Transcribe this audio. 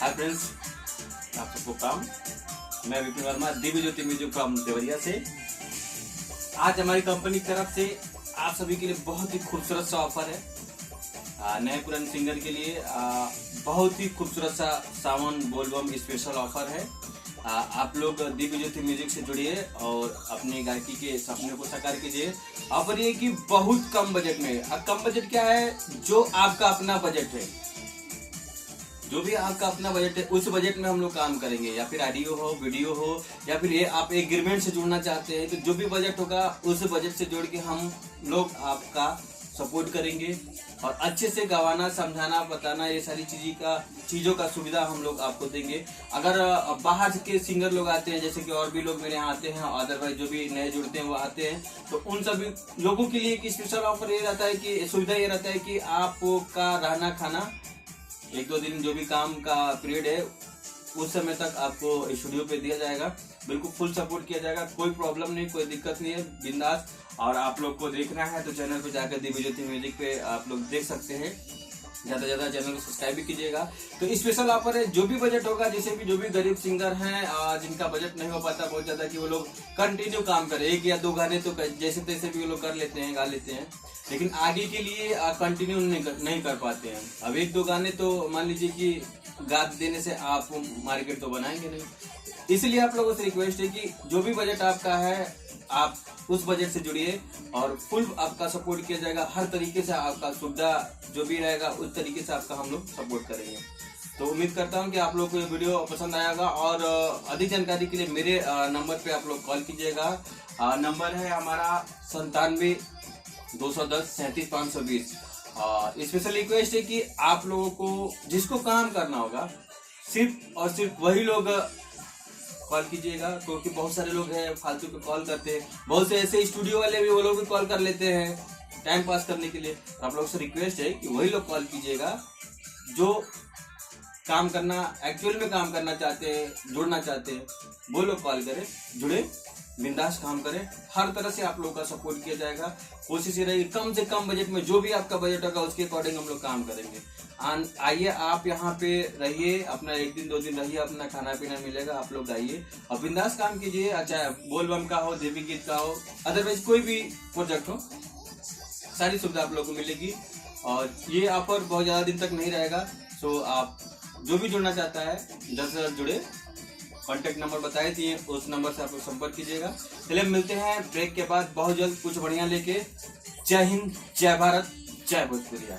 Hi friends, आप सबको काम। मैं विपिन वर्मा, दिव्य ज्योति म्यूजिक फ्रॉम देवरिया से। आज हमारी कंपनी की तरफ से आप सभी के लिए बहुत ही खूबसूरत सा ऑफर है। नए पुराने सिंगर के लिए बहुत ही खूबसूरत सा सावन बोलबम स्पेशल ऑफर है। आप लोग दिव्य ज्योति म्यूजिक से जुड़िए और अपनी गायकी के सपने को साकार कीजिए। ऑफर ये कि बहुत कम बजट में। अब कम बजट क्या है? जो आपका अपना बजट है, जो भी आपका अपना बजट है उस बजट में हम लोग काम करेंगे। या फिर ऑडियो हो, वीडियो हो, या फिर ये आप एग्रीमेंट से जुड़ना चाहते हैं तो जो भी बजट होगा उस बजट से जोड़ के हम लोग आपका सपोर्ट करेंगे और अच्छे से गवाना, समझाना, बताना, ये सारी चीजों का सुविधा हम लोग आपको देंगे। अगर बाहर के सिंगर लोग आते हैं, जैसे कि और भी लोग मेरे यहाँ आते हैं, अदरवाइज जो भी नए जुड़ते हैं वो आते हैं, तो उन सभी लोगों के लिए एक स्पेशल ऑफर ये रहता है कि सुविधा ये रहता है कि आपका रहना खाना 1-2 दिन जो भी काम का पीरियड है उस समय तक आपको स्टूडियो पे दिया जाएगा। बिल्कुल फुल सपोर्ट किया जाएगा, कोई प्रॉब्लम नहीं, कोई दिक्कत नहीं है, बिंदास। और आप लोग को देखना है तो चैनल पे जाकर दिव्य ज्योति म्यूजिक पे आप लोग देख सकते हैं। ज्यादा से ज्यादा चैनल को सब्सक्राइब भी कीजिएगा। तो स्पेशल ऑफर है, जो भी बजट होगा, जैसे भी जो भी गरीब सिंगर हैं जिनका बजट नहीं हो पाता बहुत ज्यादा कि वो लोग कंटिन्यू काम करें, 1 या 2 गाने तो जैसे तैसे भी वो लोग कर लेते हैं, गा लेते हैं, लेकिन आगे के लिए कंटिन्यू नहीं कर पाते हैं। अब 1-2 गाने तो मान लीजिए कि गा देने से आप मार्केट तो बनाएंगे नहीं। इसलिए आप लोगों से रिक्वेस्ट है कि जो भी बजट आपका है आप उस बजट से जुड़िए और फुल आपका सपोर्ट किया जाएगा। हर तरीके से आपका सुविधा जो भी रहेगा उस तरीके से आपका हम लोग सपोर्ट करेंगे। तो उम्मीद करता हूं कि आप लोग को ये वीडियो पसंद आएगा और अधिक जानकारी के लिए मेरे नंबर पे आप लोग कॉल कीजिएगा। नंबर है हमारा 97 210 37 520। स्पेशल रिक्वेस्ट है कि आप लोगों को जिसको काम करना होगा सिर्फ और सिर्फ वही लोग कॉल कीजिएगा, क्योंकि बहुत सारे लोग हैं फालतू पे कॉल करते हैं। बहुत से ऐसे स्टूडियो वाले भी वो लोग भी कॉल कर लेते हैं टाइम पास करने के लिए। तो आप लोग से रिक्वेस्ट है कि वही लोग कॉल कीजिएगा जो काम करना, एक्चुअल में काम करना चाहते हैं, जुड़ना चाहते हैं, वो लोग कॉल करें, जुड़े, बिंदास काम करें। हर तरह से आप लोगों का सपोर्ट किया जाएगा। कोशिश ये रहेगी कम से कम बजट में, जो भी आपका बजट होगा उसके अकॉर्डिंग हम लोग काम करेंगे। आइए, आप यहाँ पे रहिए, अपना 1 दिन 2 दिन रहिए, अपना खाना पीना मिलेगा, आप लोग आइए और बिंदास काम कीजिए। चाहे बोलबम का हो, देवी गीत का हो, अदरवाइज कोई भी प्रोजेक्ट हो, सारी सुविधा आप लोग को मिलेगी। और ये ऑफर बहुत ज्यादा दिन तक नहीं रहेगा। सो आप जो भी जुड़ना चाहता है जल्द से जल्द जुड़े। कॉन्टेक्ट नंबर बताए दिए, उस नंबर से आप लोग संपर्क कीजिएगा। चलिए मिलते हैं ब्रेक के बाद बहुत जल्द कुछ बढ़िया लेके। जय हिंद, जय भारत, जय भोजपुरिया।